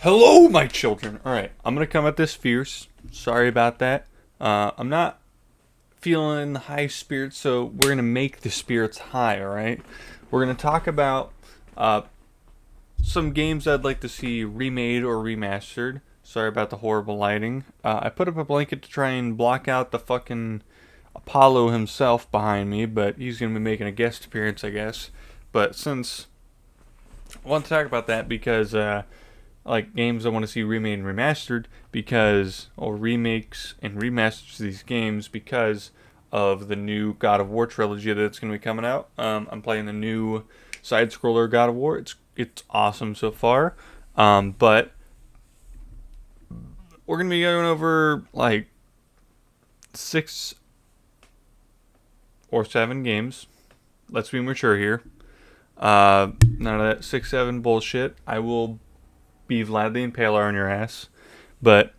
Hello, my children. All right, I'm gonna come at this fierce. Sorry about that. I'm not feeling high spirits, so we're gonna make the spirits high. All right, we're gonna talk about uh, some games I'd like to see remade or remastered. Sorry about the horrible lighting. I put up a blanket to try and block out the fucking Apollo himself behind me, but he's gonna be making a guest appearance, I guess. But since I want to talk about that because like games I want to see remade and remastered because or remakes and remasters of these games because of the new God of War trilogy that's going to be coming out. I'm playing the new side scroller God of War. It's awesome so far, but we're going to be going over like 6 or 7 games. Let's be mature here. None of that 6-7 bullshit. I will be Vlad the Impaler on your ass. But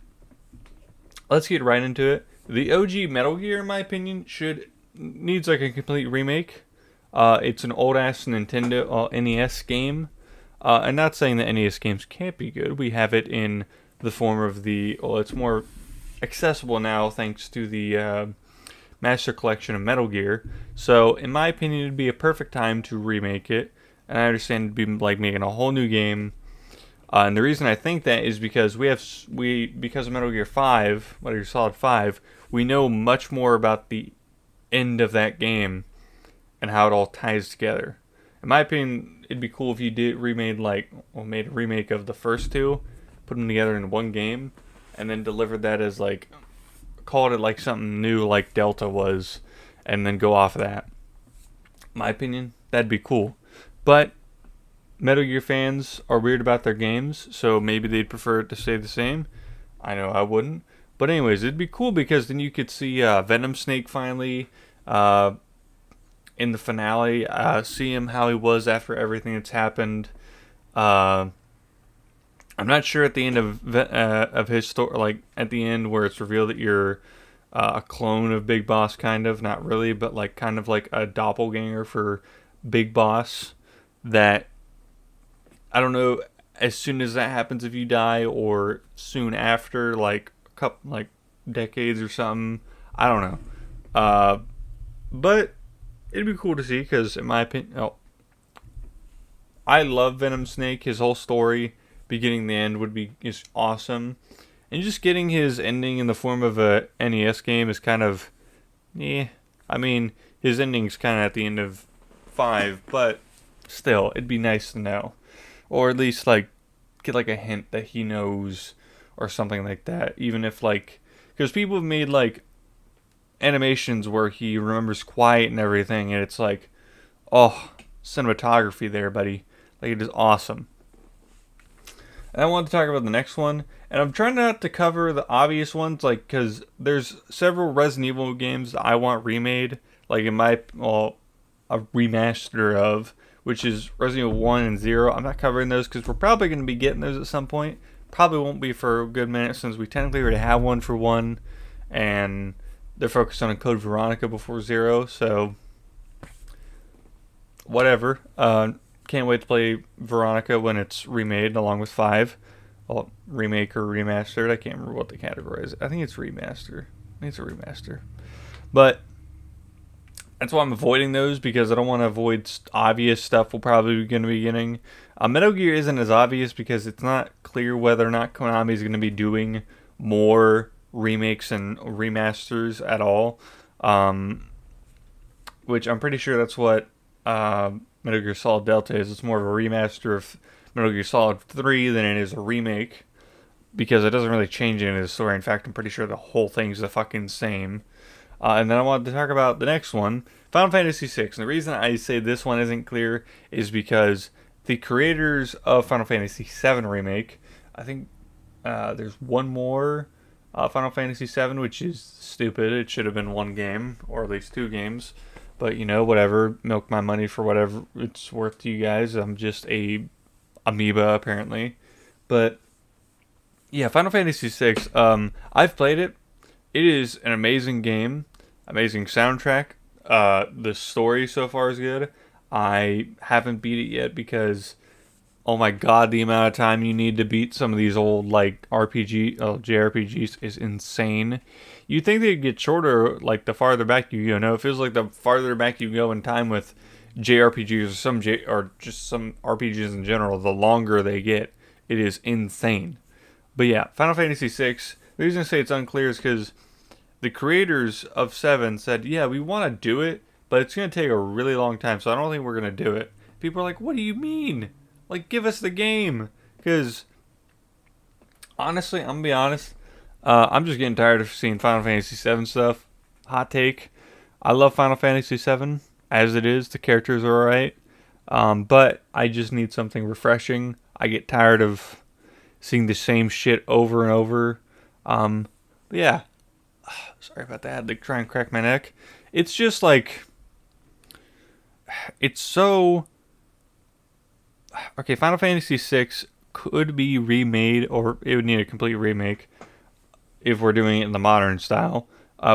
let's get right into it. The OG Metal Gear, in my opinion, should needs like a complete remake. It's an old ass Nintendo NES game. I'm not saying that NES games can't be good. We have it in the form of it's more accessible now thanks to the Master Collection of Metal Gear. So, in my opinion, it'd be a perfect time to remake it. And I understand it'd be like making a whole new game. And the reason I think that is because because of Metal Gear Solid 5, we know much more about the end of that game and how it all ties together. In my opinion, it'd be cool if you made a remake of the first two, put them together in one game, and then delivered that as called it like something new like Delta was, and then go off of that. In my opinion, that'd be cool. But Metal Gear fans are weird about their games, so maybe they'd prefer it to stay the same. I know I wouldn't. But anyways, it'd be cool because then you could see Venom Snake finally uh, in the finale. See him how he was after everything that's happened. Uh, I'm not sure at the end of his story, like at the end where it's revealed that you're a clone of Big Boss, kind of, not really, but like kind of like a doppelganger for Big Boss. That I don't know as soon as that happens if you die or soon after, like a couple like decades or something. I don't know, uh, but it'd be cool to see because in my opinion, I love Venom Snake. His whole story, beginning to end, would be is awesome, and just getting his ending in the form of a NES game is kind of, yeah. I mean, his ending's kind of at the end of 5, but still, it'd be nice to know, or at least like get like a hint that he knows or something like that. Even if like, because people have made like animations where he remembers quiet and everything, and it's like, oh, cinematography there, buddy. Like it is awesome. And I want to talk about the next one, and I'm trying not to cover the obvious ones, like because there's several Resident Evil games that I want remade, like a remaster of, which is Resident Evil 1 and 0. I'm not covering those because we're probably going to be getting those at some point. Probably won't be for a good minute since we technically already have one for 1, and they're focused on a Code Veronica before 0, so whatever. Can't wait to play Veronica when it's remade along with 5. Well, remake or remastered. I can't remember what the category is. I think it's remaster. I think it's a remaster. But that's why I'm avoiding those because I don't want to avoid obvious stuff we'll probably going to be getting. Metal Gear isn't as obvious because it's not clear whether or not Konami is going to be doing more remakes and remasters at all. Which I'm pretty sure that's what Metal Gear Solid Delta is. It's more of a remaster of Metal Gear Solid 3 than it is a remake because it doesn't really change any of the story. In fact, I'm pretty sure the whole thing's the fucking same. And then I wanted to talk about the next one, Final Fantasy VI. And the reason I say this one isn't clear is because the creators of Final Fantasy VII Remake, I think there's one more Final Fantasy VII, which is stupid. It should have been one game, or at least 2 games. But, whatever. Milk my money for whatever it's worth to you guys. I'm just a amoeba, apparently. But, yeah, Final Fantasy VI. I've played it. It is an amazing game, amazing soundtrack. The story so far is good. I haven't beat it yet because Oh my god, the amount of time you need to beat some of these old like JRPGs is insane. You'd think they'd get shorter like the farther back you go. No, it feels like the farther back you go in time with JRPGs or just some RPGs in general, the longer they get. It is insane. But yeah, Final Fantasy VI. The reason I say it's unclear is because the creators of 7 said, yeah, we want to do it, but it's going to take a really long time, so I don't think we're going to do it. People are like, what do you mean? Like, give us the game. Because, honestly, I'm going to be honest, I'm just getting tired of seeing Final Fantasy 7 stuff. Hot take. I love Final Fantasy 7 as it is. The characters are alright. But I just need something refreshing. I get tired of seeing the same shit over and over. But yeah. Sorry about that. I had to try and crack my neck. It's just like... It's so... Okay, Final Fantasy VI could be remade, or it would need a complete remake if we're doing it in the modern style,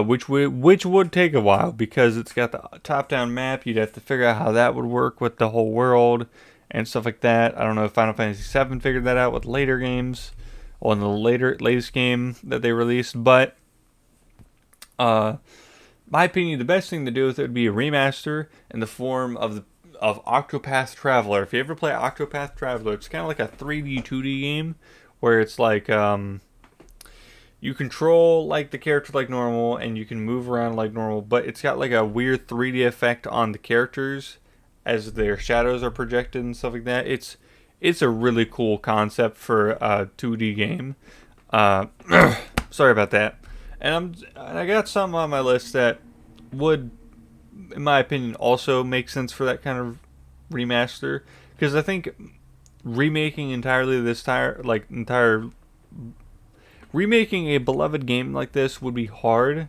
which would take a while because it's got the top-down map. You'd have to figure out how that would work with the whole world and stuff like that. I don't know if Final Fantasy VII figured that out with later games, or in the latest game that they released, but my opinion, the best thing to do with it would be a remaster in the form of Octopath Traveler. If you ever play Octopath Traveler, it's kind of like a 3D, 2D game where it's like you control like the character like normal and you can move around like normal, but it's got like a weird 3D effect on the characters as their shadows are projected and stuff like that. It's a really cool concept for a 2D game. Sorry about that. And I got some on my list that would, in my opinion, also make sense for that kind of remaster. Because I think remaking remaking a beloved game like this would be hard.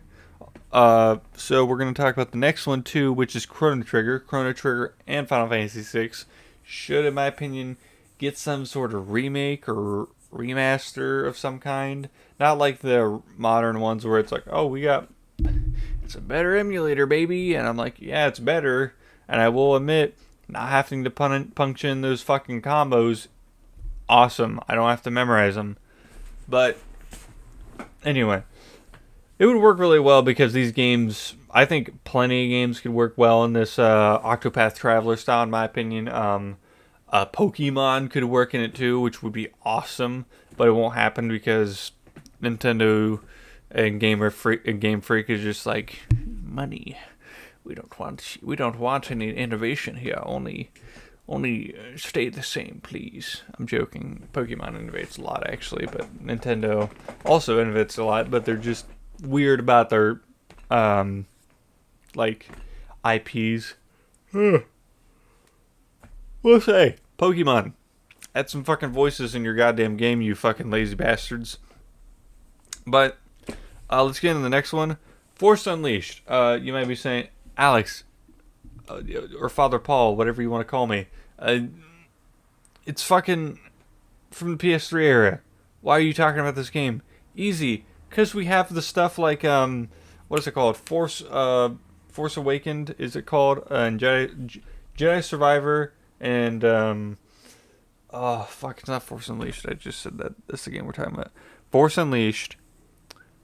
So we're going to talk about the next one too, which is Chrono Trigger. Chrono Trigger and Final Fantasy VI should, in my opinion, get some sort of remake or remaster of some kind. Not like the modern ones where it's like, oh, it's a better emulator, baby. And I'm like, yeah, it's better. And I will admit, not having to punch in those fucking combos, awesome. I don't have to memorize them. But anyway, it would work really well because these games, I think plenty of games could work well in this Octopath Traveler style, in my opinion. Pokemon could work in it too, which would be awesome, but it won't happen because Nintendo and Game Freak is just like, money. We don't want any innovation here. Only stay the same, please. I'm joking. Pokemon innovates a lot actually, but Nintendo also innovates a lot, but they're just weird about their like IPs. We'll say, Pokemon, add some fucking voices in your goddamn game, you fucking lazy bastards. But let's get into the next one. Force Unleashed. You might be saying, Alex, or Father Paul, whatever you want to call me. It's fucking from the PS3 era. Why are you talking about this game? Easy, because we have the stuff like what is it called? Force Awakened, is it called? And Jedi Survivor. And it's not Force Unleashed. I just said that. That's the game we're talking about. Force Unleashed.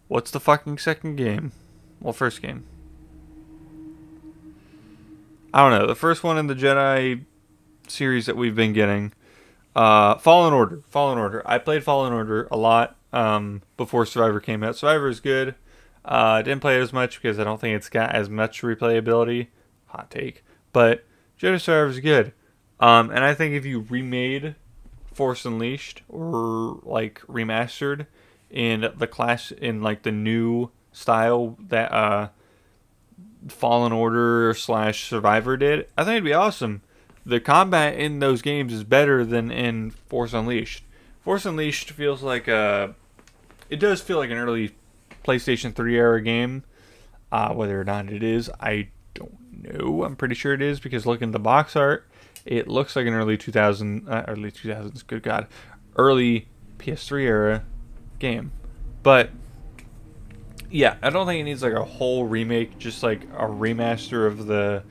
What's the fucking second game? Well, first game. I don't know. The first one in the Jedi series that we've been getting. Fallen Order. I played Fallen Order a lot before Survivor came out. Survivor is good. I didn't play it as much because I don't think it's got as much replayability. Hot take. But Jedi Survivor is good. And I think if you remade Force Unleashed or like remastered in the new style that Fallen Order / Survivor did, I think it'd be awesome. The combat in those games is better than in Force Unleashed. Force Unleashed feels like it does feel like an early PlayStation 3 era game. Whether or not it is, I don't know. I'm pretty sure it is because looking at the box art, it looks like an early 2000s, good God, early PS3 era game. But yeah, I don't think it needs like a whole remake, just like a remaster of the,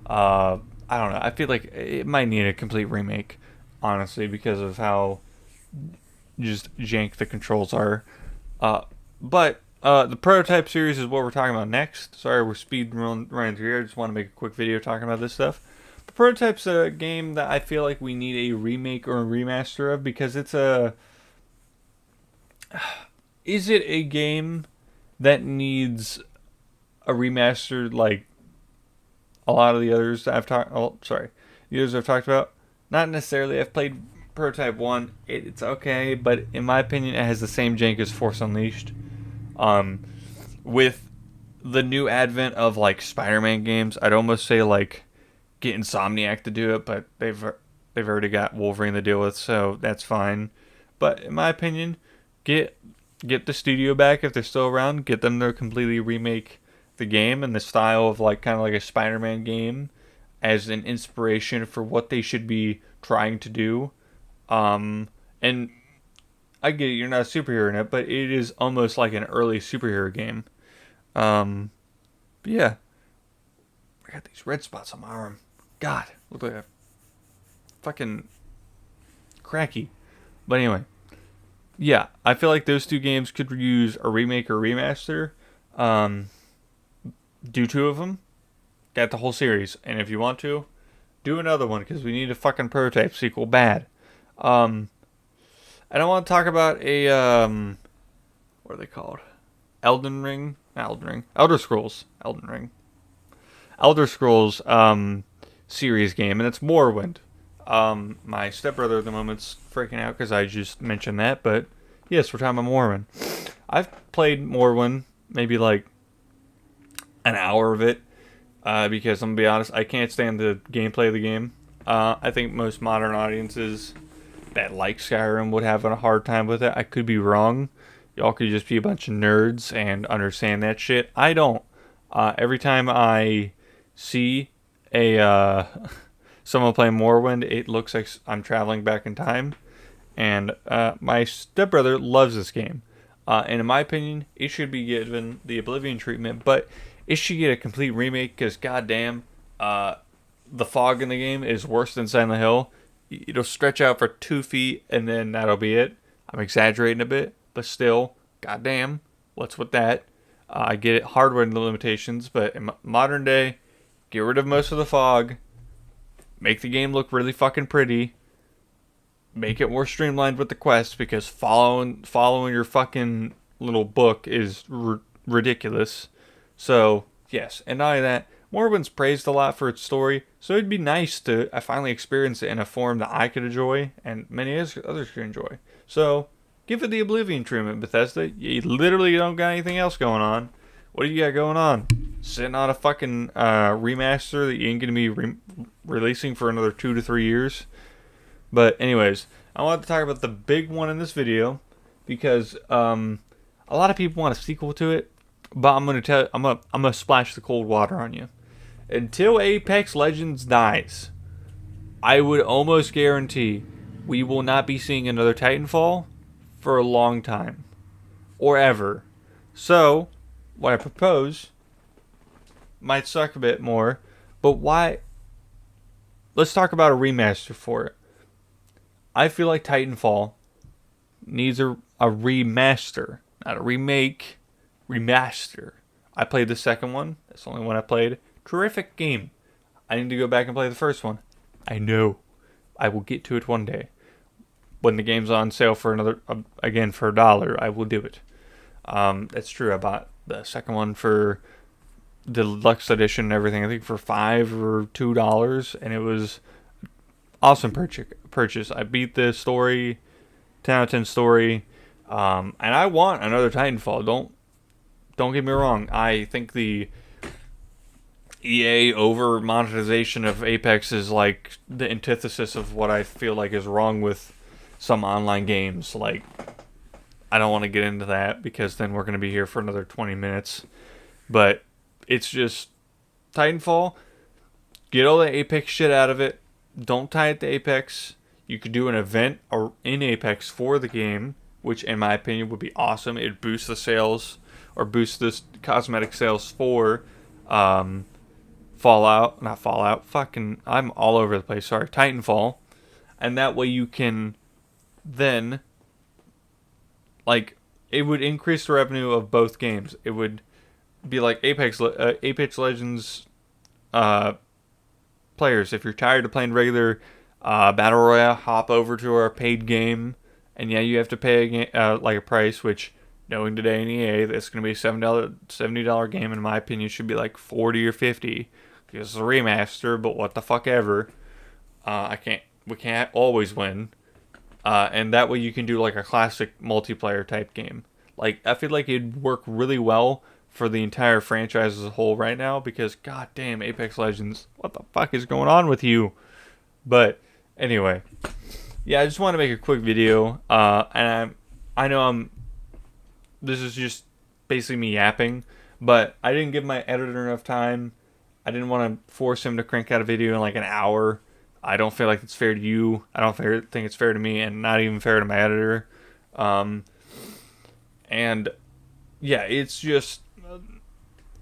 I don't know. I feel like it might need a complete remake. honestly, because of how just jank the controls are. But the prototype series is what we're talking about next. Sorry, we're running through here. I just want to make a quick video talking about this stuff. The prototype's a game that I feel like we need a remake or a remaster of, because it's a... Is it a game that needs a remaster like a lot of the others that I've talked... Oh, sorry. The others I've talked about? Not necessarily. I've played Prototype 1. It's okay, but in my opinion, it has the same jank as Force Unleashed. With the new advent of like Spider-Man games, I'd almost say like get Insomniac to do it, but they've already got Wolverine to deal with, so that's fine. But in my opinion, get the studio back if they're still around. Get them to completely remake the game in the style of like kind of like a Spider-Man game as an inspiration for what they should be trying to do. And I get it, you're not a superhero in it, but it is almost like an early superhero game. But yeah, I got these red spots on my arm. God, look like a fucking cracky. But anyway, yeah, I feel like those two games could use a remake or remaster. Do two of them, got the whole series, and if you want to, do another one because we need a fucking prototype sequel bad. I don't want to talk about a what are they called? Elder Scrolls. Elder Scrolls series game, and it's Morrowind. My stepbrother at the moment's freaking out because I just mentioned that, but yes, we're talking about Morrowind. I've played Morrowind, maybe like an hour of it, because I'm gonna be honest, I can't stand the gameplay of the game. I think most modern audiences that like Skyrim would have a hard time with it. I could be wrong. Y'all could just be a bunch of nerds and understand that shit. I don't. Every time I see a someone playing Morrowind, it looks like I'm traveling back in time. And my stepbrother loves this game. And in my opinion, it should be given the Oblivion treatment, but it should get a complete remake because goddamn, the fog in the game is worse than Silent Hill. It'll stretch out for 2 feet and then that'll be it. I'm exaggerating a bit, but still, goddamn, what's with that? I get it, hardware limitations, but in modern day, get rid of most of the fog, make the game look really fucking pretty, make it more streamlined with the quests, because following your fucking little book is ridiculous. So, yes, and not only that, Morrowind's praised a lot for its story, so it'd be nice to finally experience it in a form that I could enjoy and many others could enjoy. So, give it the Oblivion treatment, Bethesda. You literally don't got anything else going on. What do you got going on? Sitting on a fucking remaster that you ain't going to be releasing for another 2 to 3 years? But anyways, I want to talk about the big one in this video because a lot of people want a sequel to it, but I'm gonna splash the cold water on you. Until Apex Legends dies, I would almost guarantee we will not be seeing another Titanfall for a long time, or ever. So, what I propose might suck a bit more, but why? Let's talk about a remaster for it. I feel like Titanfall needs a remaster, not a remake, remaster. I played the second one. That's the only one I played. Terrific game. I need to go back and play the first one. I know. I will get to it one day. When the game's on sale for another, again, for $1, I will do it. That's true. I bought the second one for the deluxe edition and everything. I think for $5 or $2, and it was awesome purchase. I beat the story, 10 out of 10 story, and I want another Titanfall. Don't get me wrong. I think the EA over monetization of Apex is like the antithesis of what I feel like is wrong with some online games. Like, I don't want to get into that because then we're going to be here for another 20 minutes. But it's just Titanfall, get all the Apex shit out of it. Don't tie it to Apex. You could do an event in Apex for the game, which in my opinion would be awesome. It'd boost the sales or boost this cosmetic sales for Fallout, not Fallout, fucking, I'm all over the place, sorry, Titanfall. and that way you can then, like, it would increase the revenue of both games. It would be like Apex Legends players. If you're tired of playing regular battle royale, hop over to our paid game, and yeah, you have to pay like a price. Which, knowing today in EA, that's going to be a $70 game. In my opinion, should be like 40 or 50 because it's a remaster. But what the fuck ever. We can't always win. And that way you can do like a classic multiplayer type game. Like, I feel like it'd work really well for the entire franchise as a whole right now because, goddamn, Apex Legends, what the fuck is going on with you? But anyway, yeah, I just want to make a quick video. And I know this is just basically me yapping, but I didn't give my editor enough time. I didn't want to force him to crank out a video in like an hour. I don't feel like it's fair to you. I don't think it's fair to me, and not even fair to my editor. And yeah, it's just,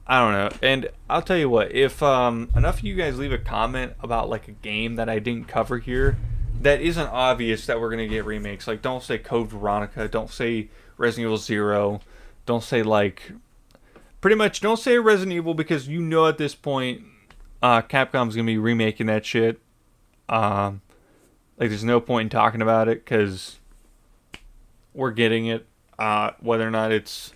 I don't know. And I'll tell you what, if enough of you guys leave a comment about like a game that I didn't cover here that isn't obvious that we're gonna get remakes, like don't say Code Veronica, don't say Resident Evil 0, don't say like, pretty much don't say Resident Evil, because you know at this point Capcom's gonna be remaking that shit. Like, there's no point in talking about it because we're getting it. Whether or not it's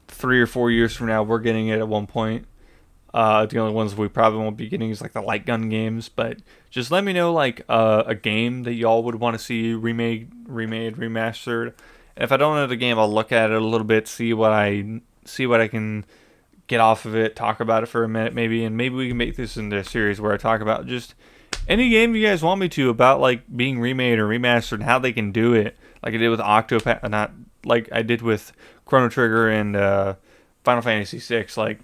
3 or 4 years from now, we're getting it at one point. The only ones we probably won't be getting is like the light gun games. But just let me know like a game that y'all would want to see remade, remastered. And if I don't know the game, I'll look at it a little bit, see what I can get off of it, talk about it for a minute maybe, and maybe we can make this into a series where I talk about just any game you guys want me to about like being remade or remastered and how they can do it, like I did with Octopath, not like I did with Chrono Trigger and Final Fantasy VI. Like,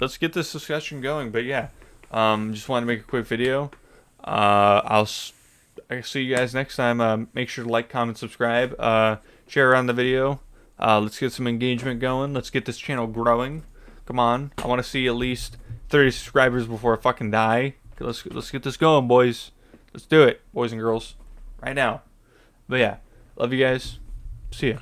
let's get this discussion going. But yeah, just wanted to make a quick video. I'll see you guys next time. Make sure to like, comment, subscribe, share around the video. Let's get some engagement going. Let's get this channel growing. Come on, I want to see at least 30 subscribers before I fucking die. Let's get this going, boys. Let's do it, boys and girls, right now. But yeah, love you guys. See ya.